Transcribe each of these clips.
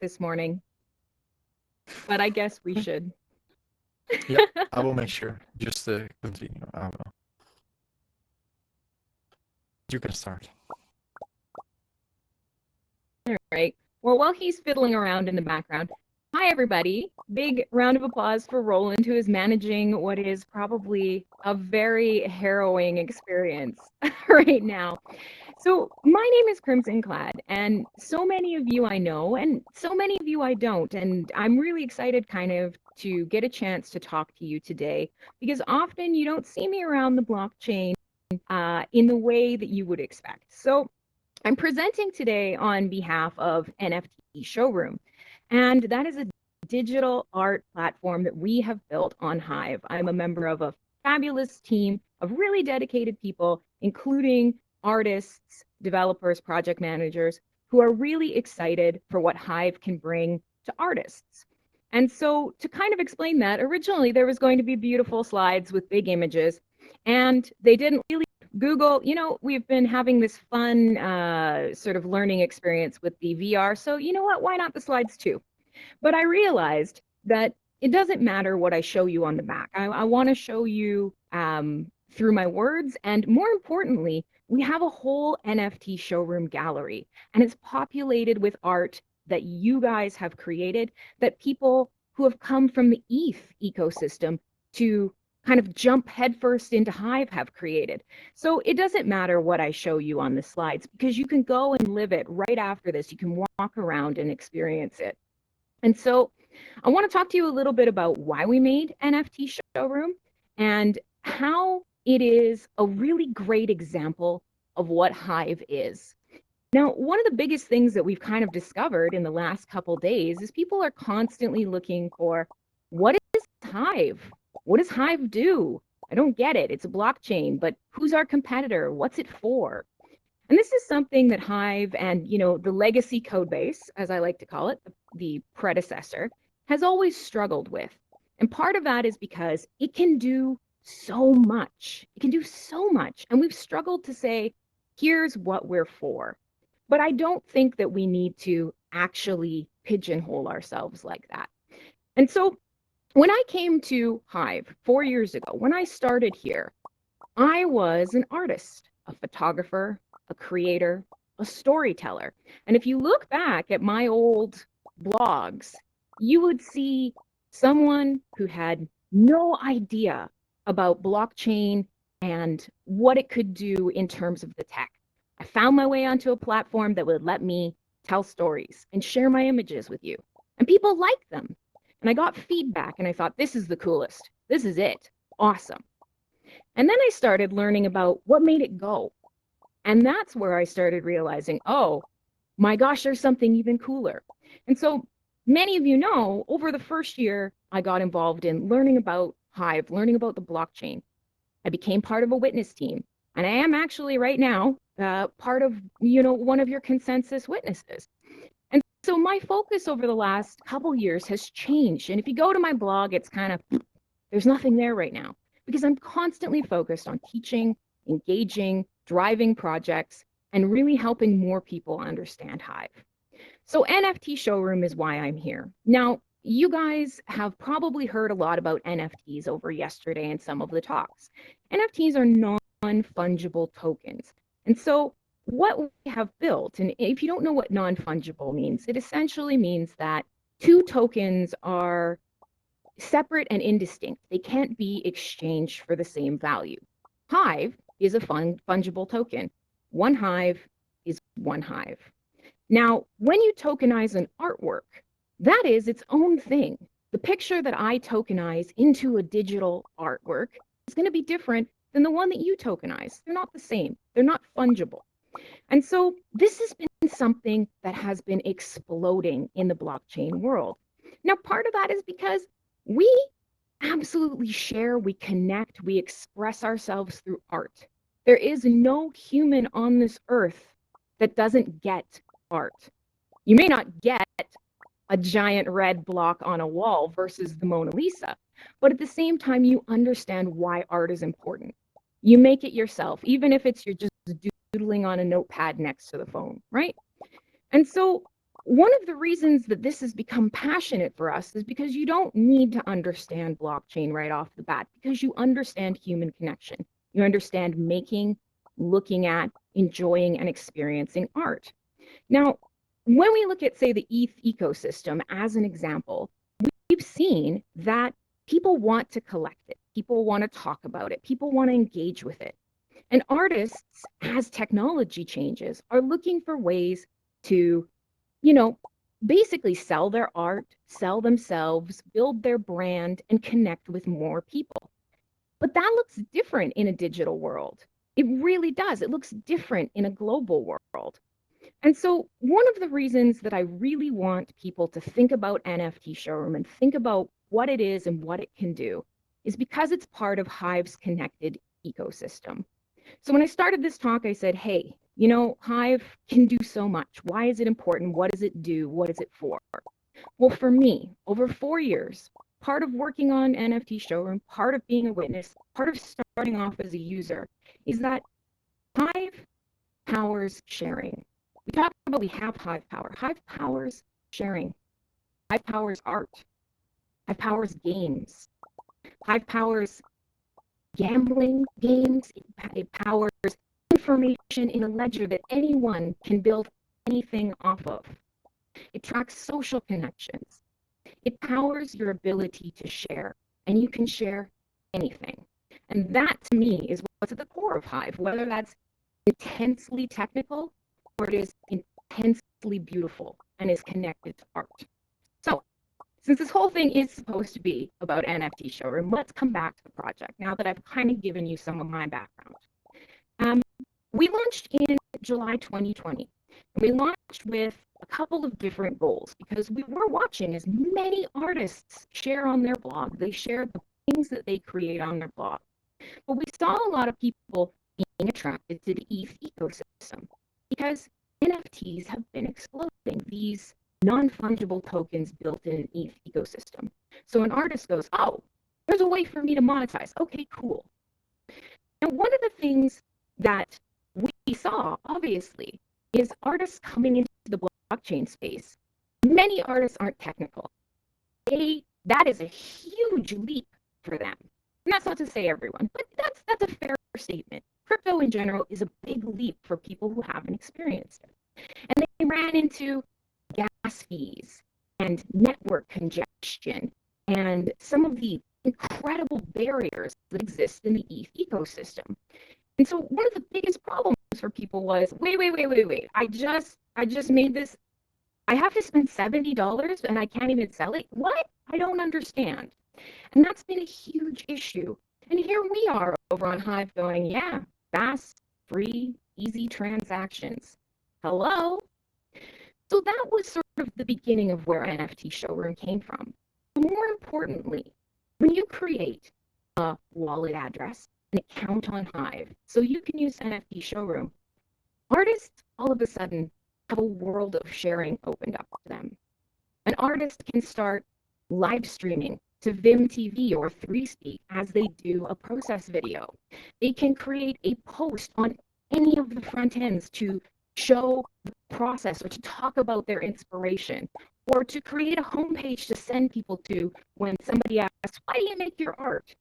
this morning, but I guess we should. Yeah, I will make sure. Just continue. I will. You can start. All right. Well, while he's fiddling around in the background, hi, everybody. Big round of applause for Roland, who is managing what is probably a very harrowing experience right now. So my name is Crimsonclad, and so many of you I know, and so many of you I don't. And I'm really excited kind of to get a chance to talk to you today, because often you don't see me around the blockchain in the way that you would expect. So I'm presenting today on behalf of NFT Showroom, and that is a digital art platform that we have built on Hive. I'm a member of a fabulous team of really dedicated people, including artists, developers, project managers, who are really excited for what Hive can bring to artists. And so to kind of explain that, originally there was going to be beautiful slides with big images, and they didn't really Google, we've been having this fun sort of learning experience with the VR. So you know what? Why not the slides too? But I realized that it doesn't matter what I show you on the back. I want to show you through my words. And more importantly, we have a whole NFT showroom gallery, and it's populated with art that you guys have created, that people who have come from the ETH ecosystem to kind of jump headfirst into Hive have created. So it doesn't matter what I show you on the slides, because you can go and live it right after this. You can walk around and experience it. And so I want to talk to you a little bit about why we made NFT Showroom and how it is a really great example of what Hive is. Now, one of the biggest things that we've kind of discovered in the last couple days is people are constantly looking for, what is Hive? What does Hive do? I don't get it. It's a blockchain, but who's our competitor? What's it for? And this is something that Hive and, the legacy code base, as I like to call it, the predecessor, has always struggled with. And part of that is because it can do so much. It can do so much. And we've struggled to say, here's what we're for. But I don't think that we need to actually pigeonhole ourselves like that. And so when I came to Hive 4 years ago, when I started here, I was an artist, a photographer, a creator, a storyteller. And if you look back at my old blogs, you would see someone who had no idea about blockchain and what it could do in terms of the tech. I found my way onto a platform that would let me tell stories and share my images with you. And people liked them. And I got feedback, and I thought, this is the coolest. This is it. Awesome. And then I started learning about what made it go. And that's where I started realizing, oh my gosh, there's something even cooler. And so many of you know, over the first year, I got involved in learning about Hive, learning about the blockchain. I became part of a witness team. And I am actually right now part of, one of your consensus witnesses. And so my focus over the last couple years has changed. And if you go to my blog, it's kind of, there's nothing there right now, because I'm constantly focused on teaching, engaging, driving projects, and really helping more people understand Hive. So NFT Showroom is why I'm here. Now, you guys have probably heard a lot about NFTs over yesterday in some of the talks. NFTs are non-fungible tokens. And so what we have built, and if you don't know what non-fungible means, it essentially means that two tokens are separate and indistinct. They can't be exchanged for the same value. Hive is a fungible token. One Hive is one Hive. Now, when you tokenize an artwork, that is its own thing. The picture that I tokenize into a digital artwork is going to be different than the one that you tokenize. They're not the same. They're not fungible. And so this has been something that has been exploding in the blockchain world. Now, part of that is because we absolutely share, we connect, we express ourselves through art. There is no human on this earth that doesn't get art. You may not get a giant red block on a wall versus the Mona Lisa, but at the same time, you understand why art is important. You make it yourself, even if it's you're just doodling on a notepad next to the phone, right? And so one of the reasons that this has become passionate for us is because you don't need to understand blockchain right off the bat, because you understand human connection. You understand making, looking at, enjoying, and experiencing art. Now, when we look at, say, the ETH ecosystem as an example, we've seen that people want to collect it. People want to talk about it. People want to engage with it. And artists, as technology changes, are looking for ways to, basically sell their art, sell themselves, build their brand, and connect with more people. But that looks different in a digital world. It really does. It looks different in a global world. And so one of the reasons that I really want people to think about NFT Showroom and think about what it is and what it can do is because it's part of Hive's connected ecosystem. So when I started this talk, I said, hey, Hive can do so much. Why is it important? What does it do? What is it for? Well, for me, over 4 years, part of working on NFT Showroom, part of being a witness, part of starting off as a user, is that Hive powers sharing. We talk about we have Hive power. Hive powers sharing. Hive powers art. Hive powers games. Hive powers gambling games. It powers information in a ledger that anyone can build anything off of. It tracks social connections. It powers your ability to share, and you can share anything. And that, to me, is what's at the core of Hive, whether that's intensely technical or it is intensely beautiful and is connected to art. So, since this whole thing is supposed to be about NFT Showroom, let's come back to the project now that I've kind of given you some of my background. We launched in July 2020. And we launched with a couple of different goals because we were watching as many artists share on their blog. They share the things that they create on their blog. But we saw a lot of people being attracted to the ETH ecosystem because NFTs have been exploding, these non-fungible tokens built in an ETH ecosystem. So an artist goes, oh, there's a way for me to monetize. Okay, cool. Now, one of the things that we saw, obviously, is artists coming into the blockchain space. Many artists aren't technical. That is a huge leap for them. And that's not to say everyone, but that's a fair statement. Crypto in general is a big leap for people who haven't experienced it. And they ran into gas fees and network congestion and some of the incredible barriers that exist in the ETH ecosystem. And so one of the biggest problems for people was, wait. I just made this. I have to spend $70 and I can't even sell it. What? I don't understand. And that's been a huge issue. And here we are over on Hive going, yeah, fast, free, easy transactions. Hello? So that was sort of the beginning of where NFT Showroom came from. But more importantly, when you create a wallet address, an account on Hive, so you can use NFT Showroom, artists all of a sudden have a world of sharing opened up to them. An artist can start live streaming to Vim TV or 3Speak as they do a process video. They can create a post on any of the front ends to show the process or to talk about their inspiration or to create a homepage to send people to when somebody asks, why do you make your art?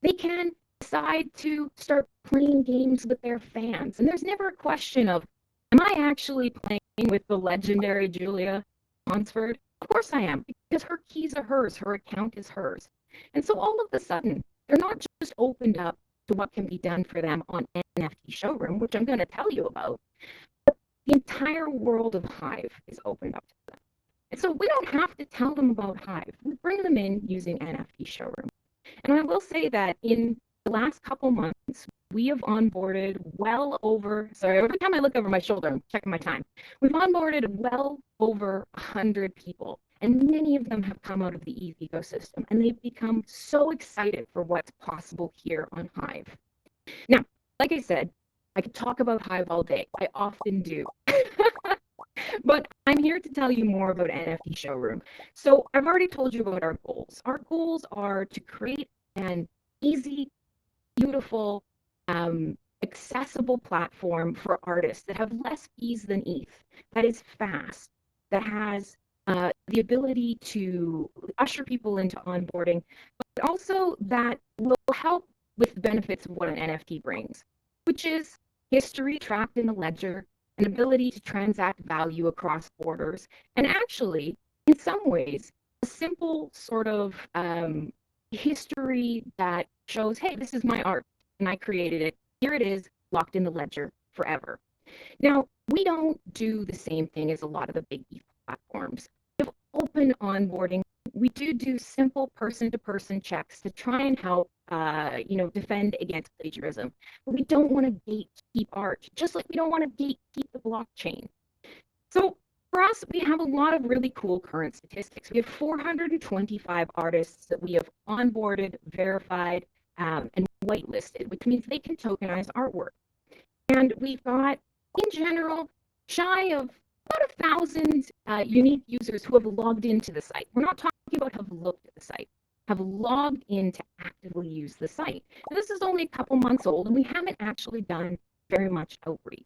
They can decide to start playing games with their fans. And there's never a question of, am I actually playing with the legendary Julia Hansford? Of course I am, because her keys are hers, her account is hers. And so all of a sudden, they're not just opened up to what can be done for them on NFT Showroom, which I'm going to tell you about, but the entire world of Hive is opened up to them. And so we don't have to tell them about Hive. We bring them in using NFT Showroom. And I will say that in the last couple months, we have onboarded every time I look over my shoulder, I'm checking my time. We've onboarded well over 100 people, and many of them have come out of the ETH ecosystem, and they've become so excited for what's possible here on Hive. Now, like I said, I could talk about Hive all day. I often do. But I'm here to tell you more about NFT Showroom. So I've already told you about our goals. Our goals are to create an easy, beautiful, accessible platform for artists that have less fees than ETH, that is fast, that has the ability to usher people into onboarding, but also that will help with the benefits of what an NFT brings, which is history trapped in a ledger, an ability to transact value across borders, and actually, in some ways, a simple sort of history that shows, hey, this is my art and I created it. Here it is, locked in the ledger forever. Now, we don't do the same thing as a lot of the big platforms. We have open onboarding. We do simple person-to-person checks to try and help, defend against plagiarism. But we don't want to gatekeep art, just like we don't want to gatekeep the blockchain. So for us, we have a lot of really cool current statistics. We have 425 artists that we have onboarded, verified, and whitelisted, which means they can tokenize artwork. And we've got, in general, shy of about 1,000 unique users who have logged into the site. We're not talking about have looked at the site, have logged in to actively use the site. And this is only a couple months old, and we haven't actually done very much outreach.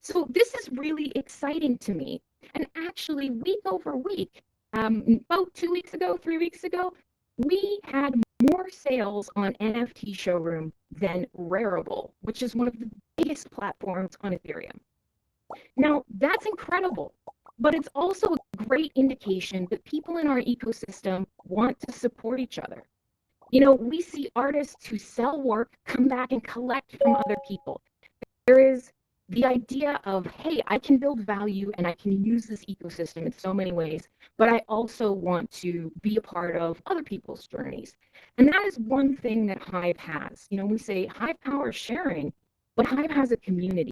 So this is really exciting to me. And actually, week over week, about 2 weeks ago, 3 weeks ago, we had more sales on NFT Showroom than Rarible, which is one of the biggest platforms on Ethereum. Now, that's incredible, but it's also a great indication that people in our ecosystem want to support each other. You know, we see artists who sell work come back and collect from other people. There is the idea of, hey, I can build value and I can use this ecosystem in so many ways, but I also want to be a part of other people's journeys. And that is one thing that Hive has. You know, we say Hive powers sharing, but Hive has a community.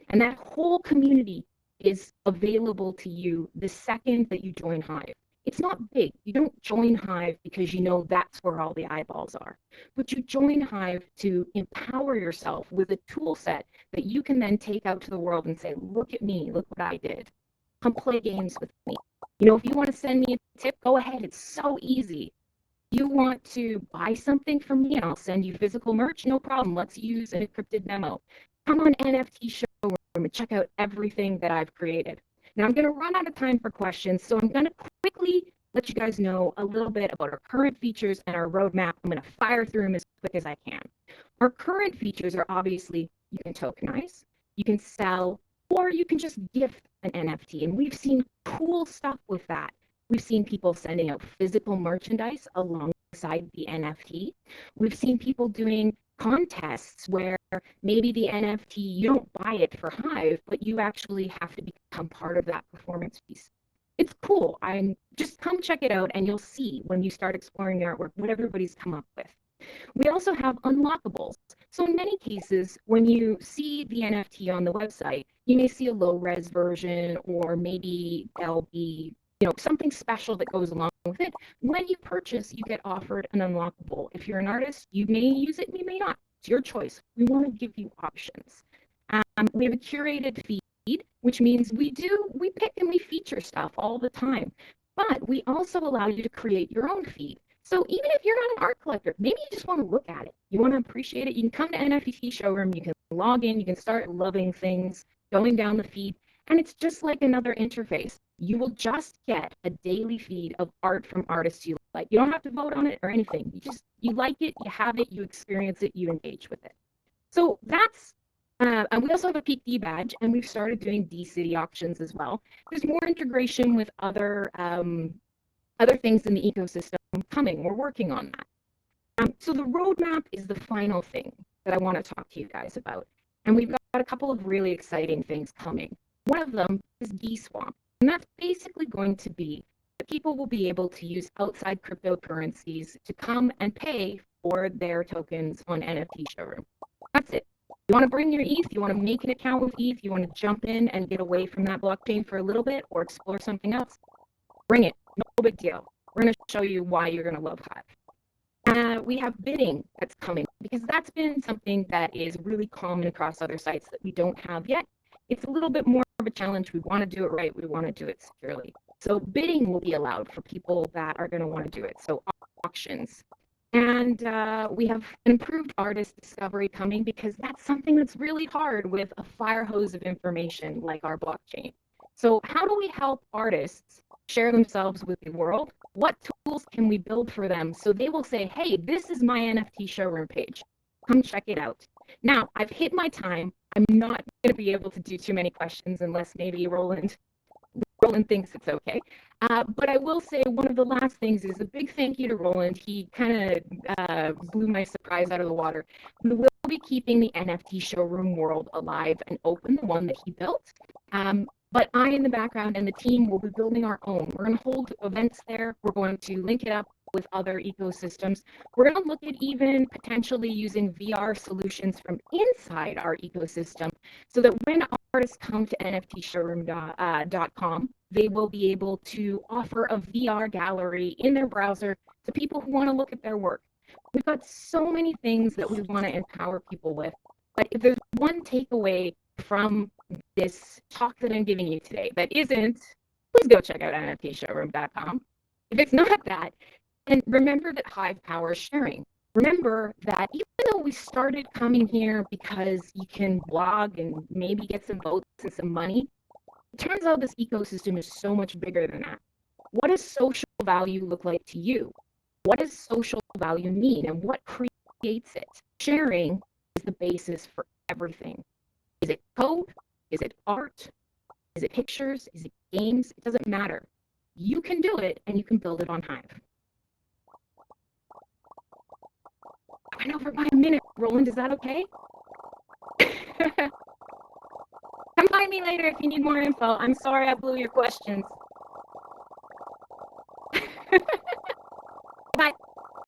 And that whole community is available to you the second that you join Hive. It's not big. You don't join Hive because you know that's where all the eyeballs are. But you join Hive to empower yourself with a tool set that you can then take out to the world and say, look at me, look what I did. Come play games with me. You know, if you want to send me a tip, go ahead. It's so easy. You want to buy something from me and I'll send you physical merch? No problem. Let's use an encrypted memo. Come on NFT Showroom and check out everything that I've created. Now, I'm going to run out of time for questions, so I'm going to quickly let you guys know a little bit about our current features and our roadmap. I'm going to fire through them as quick as I can. Our current features are obviously you can tokenize, you can sell, or you can just gift an NFT. And we've seen cool stuff with that. We've seen people sending out physical merchandise alongside the NFT. We've seen people doing contests where maybe the NFT, you don't buy it for Hive, but you actually have to become part of that performance piece. It's cool. Just come check it out and you'll see when you start exploring the artwork what everybody's come up with. We also have unlockables. So in many cases, when you see the NFT on the website, you may see a low-res version, or maybe there'll be something special that goes along with it. When you purchase, you get offered an unlockable. If you're an artist, you may use it, you may not. It's your choice. We want to give you options. We have a curated feed, which means we pick and we feature stuff all the time. But we also allow you to create your own feed. So even if you're not an art collector, maybe you just want to look at it. You want to appreciate it. You can come to NFT Showroom. You can log in. You can start loving things, going down the feed. And it's just like another interface. You will just get a daily feed of art from artists you like. You don't have to vote on it or anything. You like it, you have it, you experience it, you engage with it. So that's, and we also have a Peak D badge, and we've started doing D-City auctions as well. There's more integration with other things in the ecosystem coming. We're working on that. So the roadmap is the final thing that I want to talk to you guys about. And we've got a couple of really exciting things coming. One of them is DSwap. And that's basically going to be that people will be able to use outside cryptocurrencies to come and pay for their tokens on NFT Showroom. That's it. You want to bring your ETH, you want to make an account with ETH, you want to jump in and get away from that blockchain for a little bit or explore something else, bring it. No big deal. We're going to show you why you're going to love Hive. We have bidding that's coming, because that's been something that is really common across other sites that we don't have yet. It's a little bit more of a challenge. We want to do it right. We want to do it securely. So bidding will be allowed for people that are going to want to do it. So auctions. And we have an improved artist discovery coming, because that's something that's really hard with a fire hose of information like our blockchain. So how do we help artists share themselves with the world? What tools can we build for them so they will say, hey, this is my NFT showroom page. Come check it out. Now, I've hit my time. I'm not going to be able to do too many questions unless maybe Roland thinks it's okay. But I will say one of the last things is a big thank you to Roland. He kind of blew my surprise out of the water. We will be keeping the NFT showroom world alive and open, the one that he built. But I, in the background, and the team will be building our own. We're going to hold events there. We're going to link it up with other ecosystems. We're going to look at even potentially using VR solutions from inside our ecosystem so that when artists come to nftshowroom.com, they will be able to offer a VR gallery in their browser to people who want to look at their work. We've got so many things that we want to empower people with. But if there's one takeaway from this talk that I'm giving you today that isn't, please go check out nftshowroom.com. If it's not that, then remember that Hive powers sharing. Remember that even though we started coming here because you can blog and maybe get some votes and some money, it turns out this ecosystem is so much bigger than that. What does social value look like to you? What does social value mean and what creates it? Sharing is the basis for everything. Is it code? Is it art? Is it pictures? Is it games? It doesn't matter. You can do it and you can build it on Hive. I went over by a minute, Roland. Is that okay? Come find me later if you need more info. I'm sorry I blew your questions.